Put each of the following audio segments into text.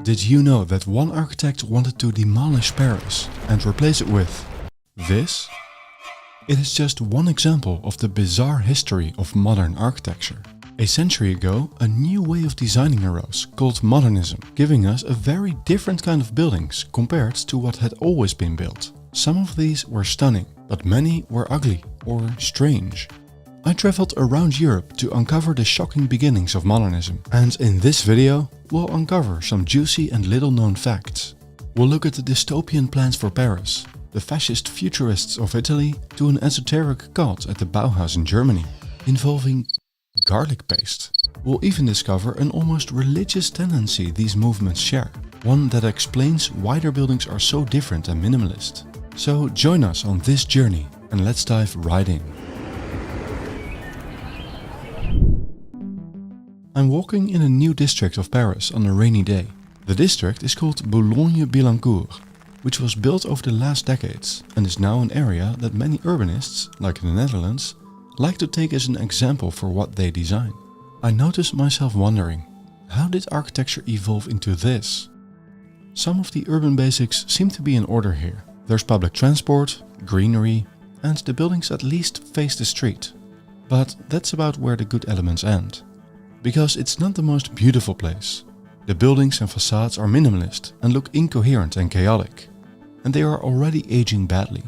Did you know that one architect wanted to demolish Paris and replace it with this? It is just one example of the bizarre history of modern architecture. A century ago, a new way of designing arose called Modernism, giving us a very different kind of buildings compared to what had always been built. Some of these were stunning, but many were ugly or strange. I traveled around Europe to uncover the shocking beginnings of modernism, and in this video we'll uncover some juicy and little known facts. We'll look at the dystopian plans for Paris, the fascist futurists of Italy, to an esoteric cult at the Bauhaus in Germany, involving garlic paste. We'll even discover an almost religious tendency these movements share, one that explains why their buildings are so different and minimalist. So join us on this journey and let's dive right in. I'm walking in a new district of Paris on a rainy day. The district is called Boulogne-Billancourt, which was built over the last decades and is now an area that many urbanists, like in the Netherlands, like to take as an example for what they design. I noticed myself wondering, how did architecture evolve into this? Some of the urban basics seem to be in order here. There's public transport, greenery, and the buildings at least face the street. But that's about where the good elements end. Because it's not the most beautiful place. The buildings and facades are minimalist and look incoherent and chaotic. And they are already aging badly.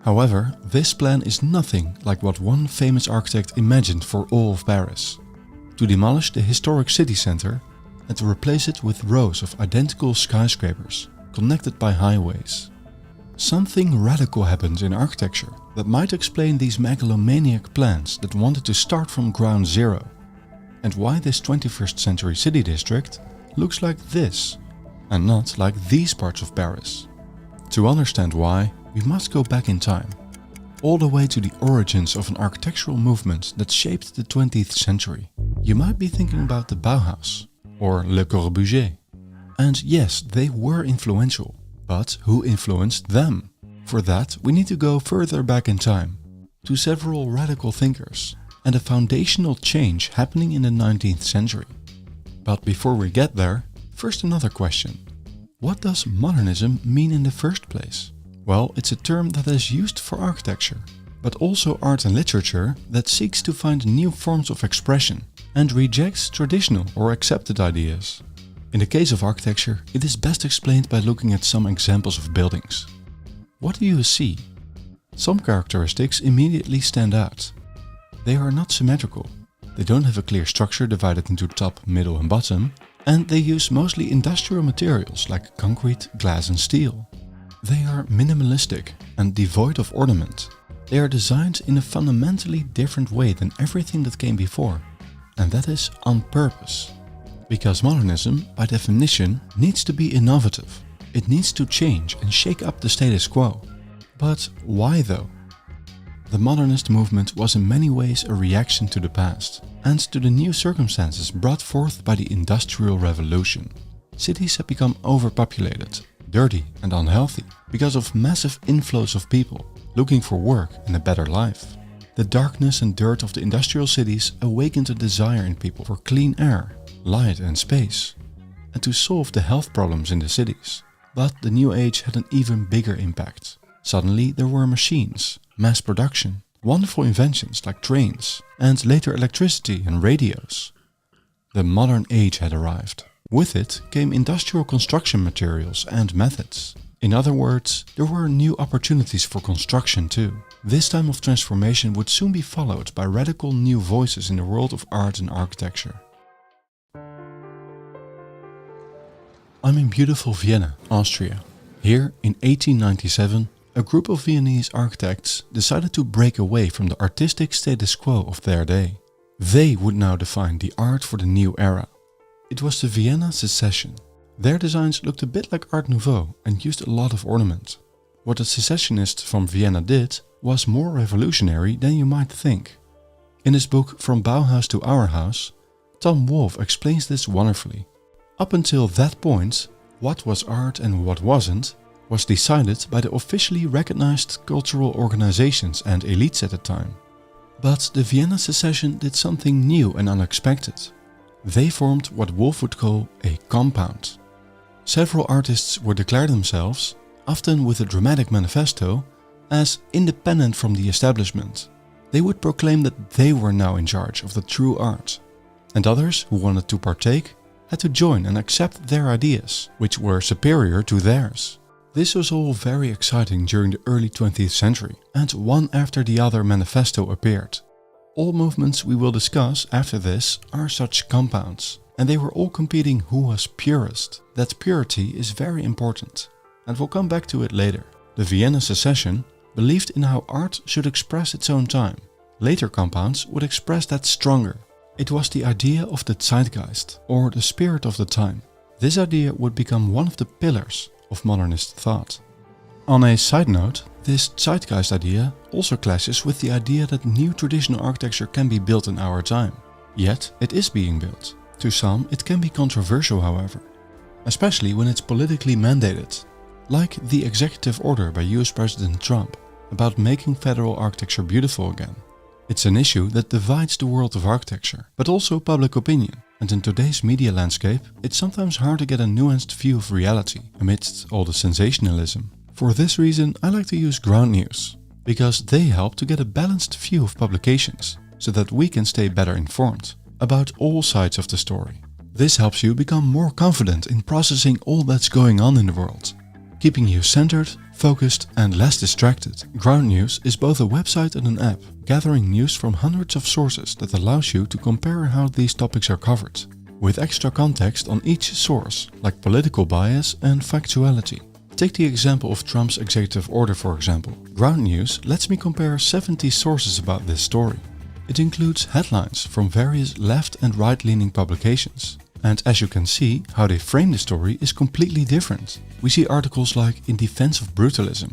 However, this plan is nothing like what one famous architect imagined for all of Paris. To demolish the historic city center and to replace it with rows of identical skyscrapers connected by highways. Something radical happened in architecture that might explain these megalomaniac plans that wanted to start from ground zero. And why this 21st century city district looks like this and not like these parts of Paris. To understand why, we must go back in time, all the way to the origins of an architectural movement that shaped the 20th century. You might be thinking about the Bauhaus or Le Corbusier. And yes, they were influential, but who influenced them? For that, we need to go further back in time, to several radical thinkers and a foundational change happening in the 19th century. But before we get there, first another question. What does modernism mean in the first place? Well, it's a term that is used for architecture, but also art and literature that seeks to find new forms of expression and rejects traditional or accepted ideas. In the case of architecture, it is best explained by looking at some examples of buildings. What do you see? Some characteristics immediately stand out. They are not symmetrical, they don't have a clear structure divided into top, middle and bottom, and they use mostly industrial materials like concrete, glass and steel. They are minimalistic and devoid of ornament. They are designed in a fundamentally different way than everything that came before, and that is on purpose. Because modernism, by definition, needs to be innovative. It needs to change and shake up the status quo. But why though? The modernist movement was in many ways a reaction to the past and to the new circumstances brought forth by the Industrial Revolution. Cities have become overpopulated, dirty and unhealthy because of massive inflows of people looking for work and a better life. The darkness and dirt of the industrial cities awakened a desire in people for clean air, light and space, and to solve the health problems in the cities. But the new age had an even bigger impact. Suddenly there were machines, mass production, wonderful inventions like trains, and later electricity and radios. The modern age had arrived. With it came industrial construction materials and methods. In other words, there were new opportunities for construction too. This time of transformation would soon be followed by radical new voices in the world of art and architecture. I'm in beautiful Vienna, Austria. Here in 1897, a group of Viennese architects decided to break away from the artistic status quo of their day. They would now define the art for the new era. It was the Vienna Secession. Their designs looked a bit like Art Nouveau and used a lot of ornament. What the secessionists from Vienna did was more revolutionary than you might think. In his book From Bauhaus to Our House, Tom Wolfe explains this wonderfully. Up until that point, what was art and what wasn't was decided by the officially recognized cultural organizations and elites at the time. But the Vienna Secession did something new and unexpected. They formed what Wolfe would call a compound. Several artists would declare themselves, often with a dramatic manifesto, as independent from the establishment. They would proclaim that they were now in charge of the true art, and others who wanted to partake had to join and accept their ideas, which were superior to theirs. This was all very exciting during the early 20th century, and one after the other manifesto appeared. All movements we will discuss after this are such compounds, and they were all competing who was purest. That purity is very important, and we'll come back to it later. The Vienna Secession believed in how art should express its own time. Later compounds would express that stronger. It was the idea of the zeitgeist, or the spirit of the time. This idea would become one of the pillars of modernist thought. On a side note, this zeitgeist idea also clashes with the idea that new traditional architecture can be built in our time. Yet it is being built. To some it can be controversial, however, especially when it's politically mandated, like the executive order by US President Trump about making federal architecture beautiful again. It's an issue that divides the world of architecture, but also public opinion. And in today's media landscape, it's sometimes hard to get a nuanced view of reality amidst all the sensationalism. For this reason, I like to use ground news, because they help to get a balanced view of publications, so that we can stay better informed about all sides of the story. This helps you become more confident in processing all that's going on in the world, keeping you centered, focused and less distracted. Ground News is both a website and an app, gathering news from hundreds of sources that allows you to compare how these topics are covered, with extra context on each source, like political bias and factuality. Take the example of Trump's executive order, for example. Ground News lets me compare 70 sources about this story. It includes headlines from various left and right-leaning publications. And as you can see, how they frame the story is completely different. We see articles like "In defense of brutalism"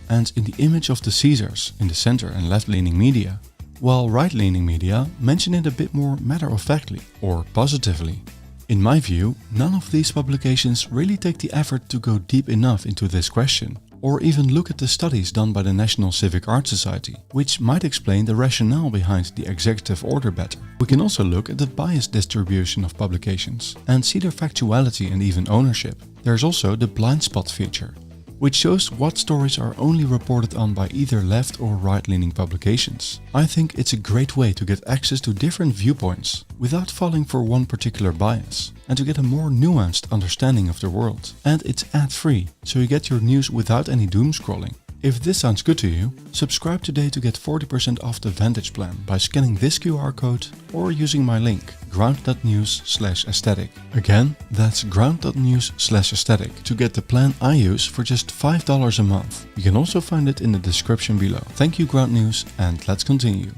and "In the image of the Caesars" in the center and left-leaning media, while right-leaning media mention it a bit more matter-of-factly or positively. In my view, none of these publications really take the effort to go deep enough into this question, or even look at the studies done by the National Civic Art Society, which might explain the rationale behind the executive order better. We can also look at the bias distribution of publications and see their factuality and even ownership. There's also the blind spot feature, which shows what stories are only reported on by either left or right-leaning publications. I think it's a great way to get access to different viewpoints without falling for one particular bias, and to get a more nuanced understanding of the world. And it's ad-free, so you get your news without any doom scrolling. If this sounds good to you, subscribe today to get 40% off the Vantage plan by scanning this QR code or using my link ground.news/aesthetic. Again, that's ground.news/aesthetic to get the plan I use for just $5 a month. You can also find it in the description below. Thank you, Ground News, and let's continue.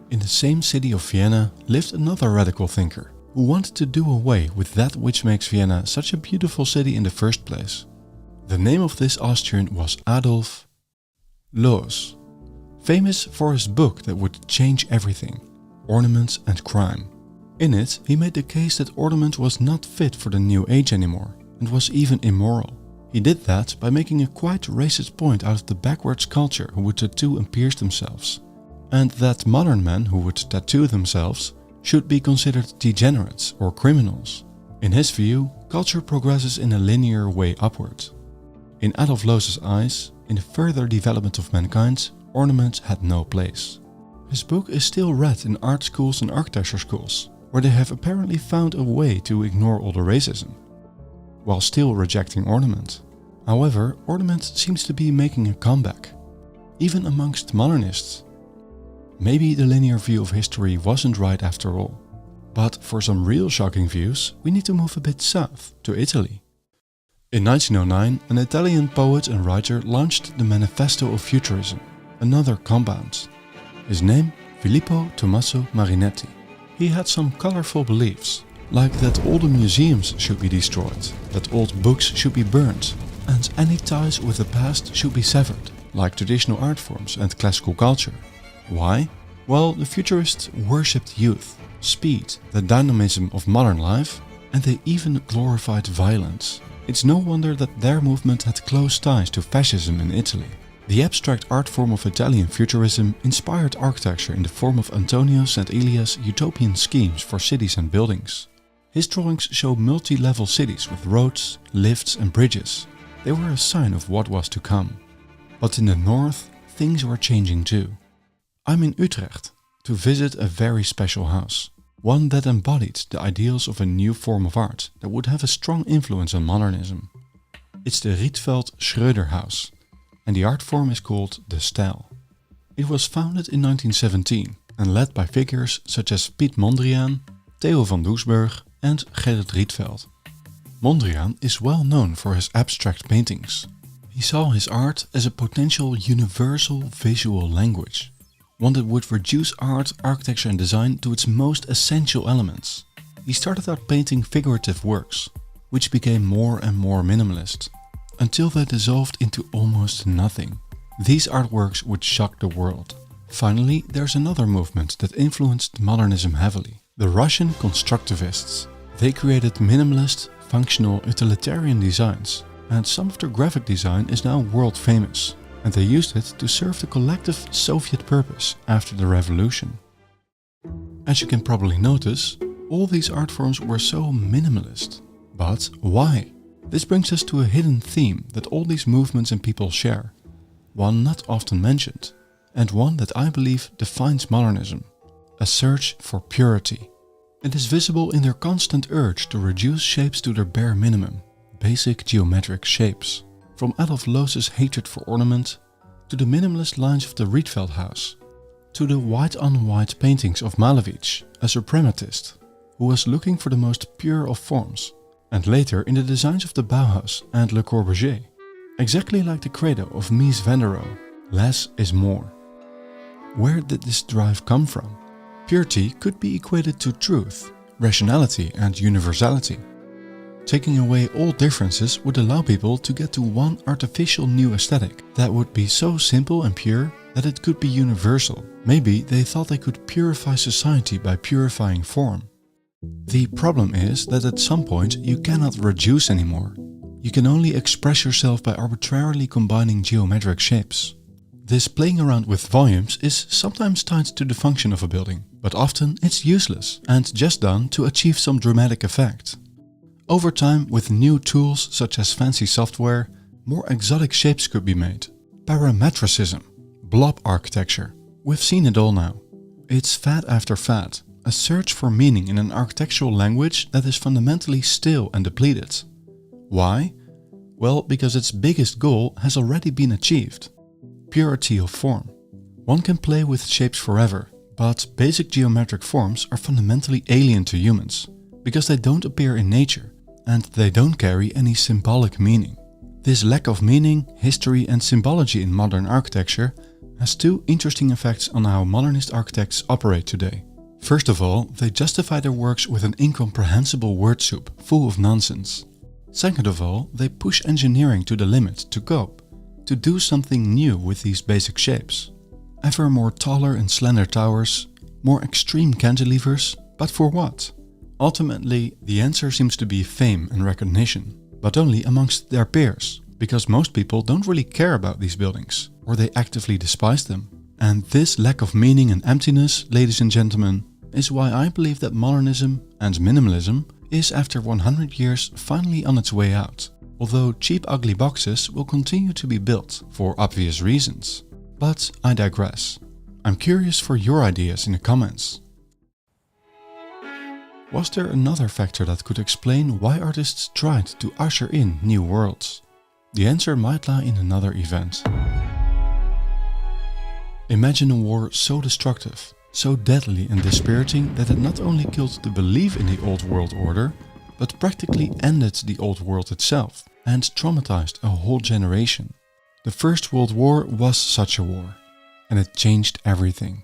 In the same city of Vienna lived another radical thinker who wanted to do away with that which makes Vienna such a beautiful city in the first place. The name of this Austrian was Adolf Loos, famous for his book that would change everything, Ornaments and Crime. In it, he made the case that ornament was not fit for the new age anymore and was even immoral. He did that by making a quite racist point out of the backwards culture who would tattoo and pierce themselves, and that modern men who would tattoo themselves should be considered degenerates or criminals. In his view, culture progresses in a linear way upward. In Adolf Loos's eyes, in the further development of mankind, ornament had no place. His book is still read in art schools and architecture schools, where they have apparently found a way to ignore all the racism, while still rejecting ornament. However, ornament seems to be making a comeback, even amongst modernists. Maybe the linear view of history wasn't right after all. But for some real shocking views, we need to move a bit south, to Italy. In 1909, an Italian poet and writer launched the Manifesto of Futurism, another compound. His name, Filippo Tommaso Marinetti. He had some colorful beliefs, like that all the museums should be destroyed, that old books should be burned, and any ties with the past should be severed, like traditional art forms and classical culture. Why? Well, the futurists worshipped youth, speed, the dynamism of modern life, and they even glorified violence. It's no wonder that their movement had close ties to fascism in Italy. The abstract art form of Italian futurism inspired architecture in the form of Antonio St. Elia's utopian schemes for cities and buildings. His drawings show multi-level cities with roads, lifts and bridges. They were a sign of what was to come. But in the north, things were changing too. I'm in Utrecht to visit a very special house. One that embodied the ideals of a new form of art that would have a strong influence on modernism. It's the Rietveld Schröder House, and the art form is called the style. It was founded in 1917 and led by figures such as Piet Mondriaan, Theo van Doesburg and Gerrit Rietveld. Mondriaan is well known for his abstract paintings. He saw his art as a potential universal visual language, one that would reduce art, architecture and design to its most essential elements. He started out painting figurative works, which became more and more minimalist, until they dissolved into almost nothing. These artworks would shock the world. Finally, there's another movement that influenced modernism heavily: the Russian constructivists. They created minimalist, functional, utilitarian designs, and some of their graphic design is now world famous, and they used it to serve the collective Soviet purpose after the revolution. As you can probably notice, all these art forms were so minimalist. But why? This brings us to a hidden theme that all these movements and people share, one not often mentioned, and one that I believe defines modernism: a search for purity. It is visible in their constant urge to reduce shapes to their bare minimum, basic geometric shapes. From Adolf Loos's hatred for ornament, to the minimalist lines of the Rietveld house, to the white-on-white paintings of Malevich, a suprematist, who was looking for the most pure of forms, and later in the designs of the Bauhaus and Le Corbusier. Exactly like the credo of Mies van der Rohe, less is more. Where did this drive come from? Purity could be equated to truth, rationality and universality. Taking away all differences would allow people to get to one artificial new aesthetic that would be so simple and pure that it could be universal. Maybe they thought they could purify society by purifying form. The problem is that at some point you cannot reduce anymore. You can only express yourself by arbitrarily combining geometric shapes. This playing around with volumes is sometimes tied to the function of a building, but often it's useless and just done to achieve some dramatic effect. Over time, with new tools such as fancy software, more exotic shapes could be made. Parametricism, blob architecture, we've seen it all now. It's fad after fad, a search for meaning in an architectural language that is fundamentally stale and depleted. Why? Well, because its biggest goal has already been achieved: purity of form. One can play with shapes forever, but basic geometric forms are fundamentally alien to humans, because they don't appear in nature, and they don't carry any symbolic meaning. This lack of meaning, history and symbology in modern architecture has two interesting effects on how modernist architects operate today. First of all, they justify their works with an incomprehensible word soup full of nonsense. Second of all, they push engineering to the limit to cope, to do something new with these basic shapes. Ever more taller and slender towers, more extreme cantilevers, but for what? Ultimately, the answer seems to be fame and recognition, but only amongst their peers, because most people don't really care about these buildings, or they actively despise them. And this lack of meaning and emptiness, ladies and gentlemen, is why I believe that modernism and minimalism is, after 100 years, finally on its way out. Although cheap ugly boxes will continue to be built, for obvious reasons. But I digress. I'm curious for your ideas in the comments. Was there another factor that could explain why artists tried to usher in new worlds? The answer might lie in another event. Imagine a war so destructive, so deadly and dispiriting that it not only killed the belief in the old world order, but practically ended the old world itself and traumatized a whole generation. The First World War was such a war, and it changed everything.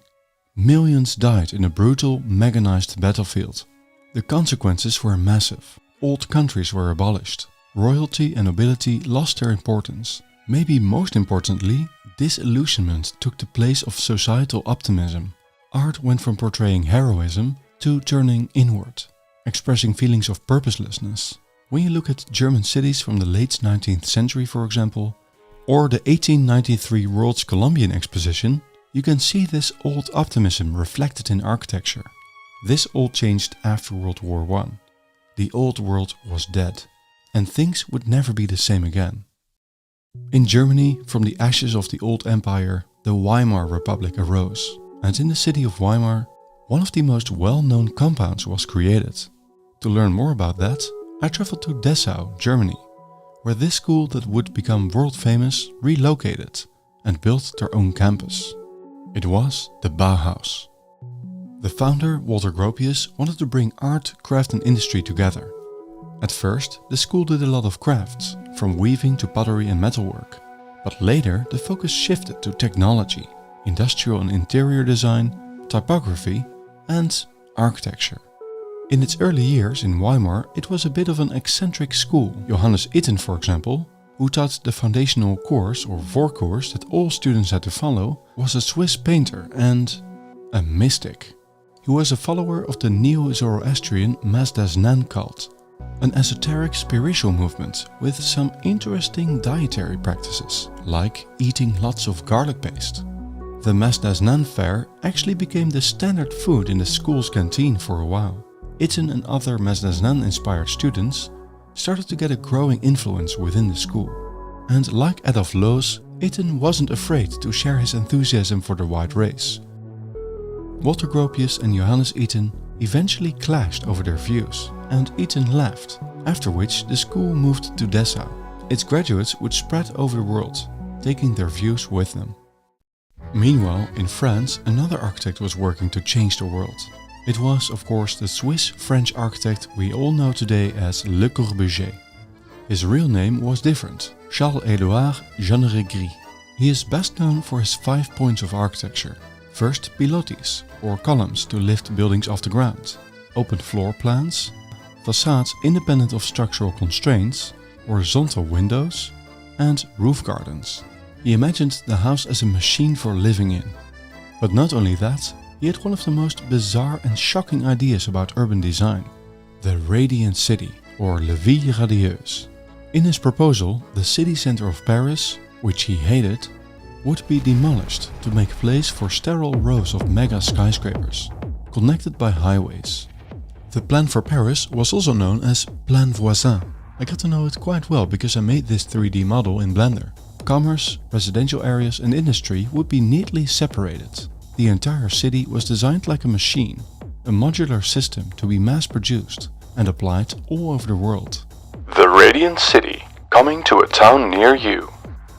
Millions died in a brutal, mechanized battlefield. The consequences were massive. Old countries were abolished. Royalty and nobility lost their importance. Maybe most importantly, disillusionment took the place of societal optimism. Art went from portraying heroism to turning inward, expressing feelings of purposelessness. When you look at German cities from the late 19th century, for example, or the 1893 World's Columbian Exposition, you can see this old optimism reflected in architecture. This all changed after World War I. the old world was dead, and things would never be the same again. In Germany, from the ashes of the old empire, the Weimar Republic arose, and in the city of Weimar, one of the most well-known compounds was created. To learn more about that, I traveled to Dessau, Germany, where this school that would become world famous relocated and built their own campus. It was the Bauhaus. The founder, Walter Gropius, wanted to bring art, craft and industry together. At first, the school did a lot of crafts, from weaving to pottery and metalwork. But later, the focus shifted to technology, industrial and interior design, typography and architecture. In its early years in Weimar, it was a bit of an eccentric school. Johannes Itten, for example, who taught the foundational course or voorcourse that all students had to follow, was a Swiss painter and a mystic. He was a follower of the Neo-Zoroastrian Mazdaznan cult, an esoteric spiritual movement with some interesting dietary practices, like eating lots of garlic paste. The Mazdaznan fare actually became the standard food in the school's canteen for a while. Itten and other Mazdaznan-inspired students started to get a growing influence within the school. And like Adolf Loos, Itten wasn't afraid to share his enthusiasm for the white race. Walter Gropius and Johannes Itten eventually clashed over their views, and Itten left, after which the school moved to Dessau. Its graduates would spread over the world, taking their views with them. Meanwhile, in France, another architect was working to change the world. It was, of course, the Swiss-French architect we all know today as Le Corbusier. His real name was different, Charles-Édouard Jeanneret-Gris. He is best known for his 5 points of architecture. First, pilotis, or columns to lift buildings off the ground, open floor plans, facades independent of structural constraints, horizontal windows, and roof gardens. He imagined the house as a machine for living in. But not only that, he had one of the most bizarre and shocking ideas about urban design, the radiant city, or la ville radieuse. In his proposal, the city center of Paris, which he hated, would be demolished to make place for sterile rows of mega skyscrapers, connected by highways. The plan for Paris was also known as Plan Voisin. I got to know it quite well because I made this 3D model in Blender. Commerce, residential areas and industry would be neatly separated. The entire city was designed like a machine, a modular system to be mass-produced and applied all over the world. The Radiant City, coming to a town near you.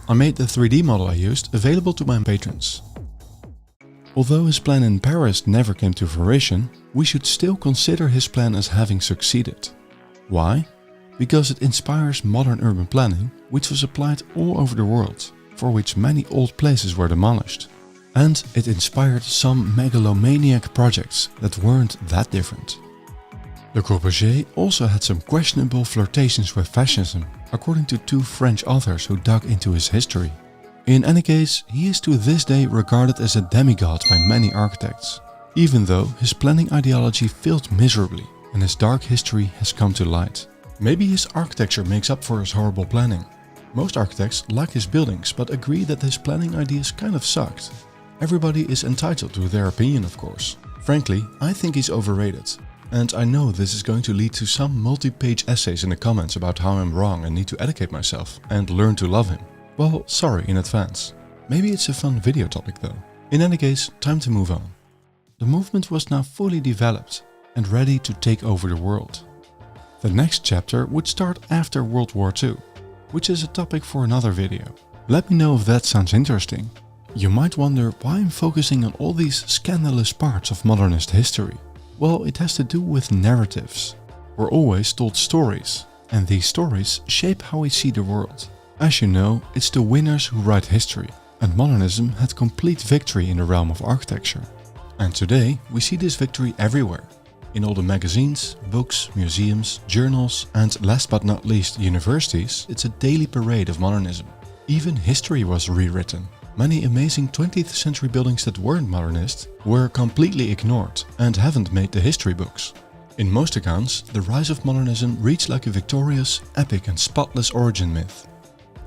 I made the 3D model I used available to my patrons. Although his plan in Paris never came to fruition, we should still consider his plan as having succeeded. Why? Because it inspires modern urban planning, which was applied all over the world, for which many old places were demolished. And it inspired some megalomaniac projects that weren't that different. Le Corbusier also had some questionable flirtations with fascism, according to 2 French authors who dug into his history. In any case, he is to this day regarded as a demigod by many architects, even though his planning ideology failed miserably and his dark history has come to light. Maybe his architecture makes up for his horrible planning. Most architects like his buildings but agree that his planning ideas kind of sucked. Everybody is entitled to their opinion, of course. Frankly, I think he's overrated. And I know this is going to lead to some multi-page essays in the comments about how I'm wrong and need to educate myself and learn to love him. Well, sorry in advance. Maybe it's a fun video topic though. In any case, time to move on. The movement was now fully developed and ready to take over the world. The next chapter would start after World War II, which is a topic for another video. Let me know if that sounds interesting. You might wonder why I'm focusing on all these scandalous parts of modernist history. Well, it has to do with narratives. We're always told stories, and these stories shape how we see the world. As you know, it's the winners who write history, and modernism had complete victory in the realm of architecture. And today, we see this victory everywhere. In all the magazines, books, museums, journals, and last but not least universities, it's a daily parade of modernism. Even history was rewritten. Many amazing 20th century buildings that weren't modernist were completely ignored and haven't made the history books. In most accounts, the rise of modernism reads like a victorious, epic and spotless origin myth.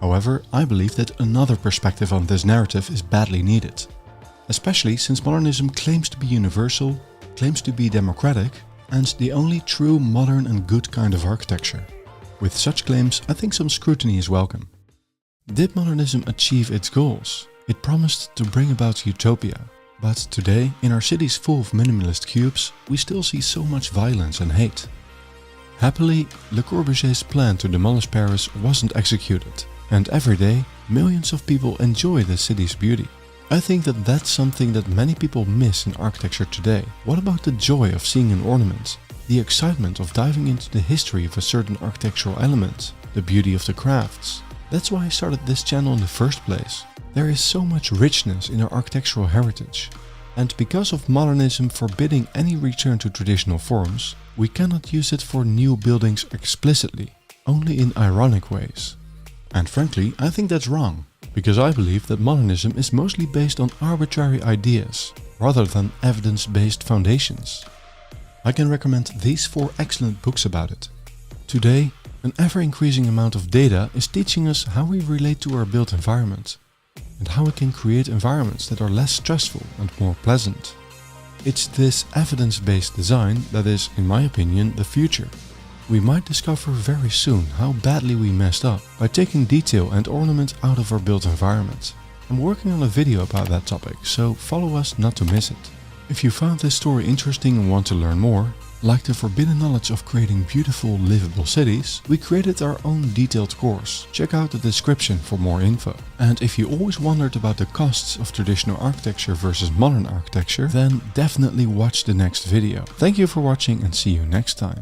However, I believe that another perspective on this narrative is badly needed. Especially since modernism claims to be universal, claims to be democratic, and the only true modern and good kind of architecture. With such claims, I think some scrutiny is welcome. Did modernism achieve its goals? It promised to bring about utopia. But today, in our cities full of minimalist cubes, we still see so much violence and hate. Happily, Le Corbusier's plan to demolish Paris wasn't executed, and every day, millions of people enjoy the city's beauty. I think that that's something that many people miss in architecture today. What about the joy of seeing an ornament? The excitement of diving into the history of a certain architectural element? The beauty of the crafts? That's why I started this channel in the first place. There is so much richness in our architectural heritage. And because of modernism forbidding any return to traditional forms, we cannot use it for new buildings explicitly, only in ironic ways. And frankly, I think that's wrong, because I believe that modernism is mostly based on arbitrary ideas, rather than evidence-based foundations. I can recommend these 4 excellent books about it. Today, an ever-increasing amount of data is teaching us how we relate to our built environment, and how we can create environments that are less stressful and more pleasant. It's this evidence-based design that is, in my opinion, the future. We might discover very soon how badly we messed up by taking detail and ornament out of our built environment. I'm working on a video about that topic, so follow us not to miss it. If you found this story interesting and want to learn more, like the forbidden knowledge of creating beautiful, livable cities, we created our own detailed course. Check out the description for more info. And if you always wondered about the costs of traditional architecture versus modern architecture, then definitely watch the next video. Thank you for watching and see you next time.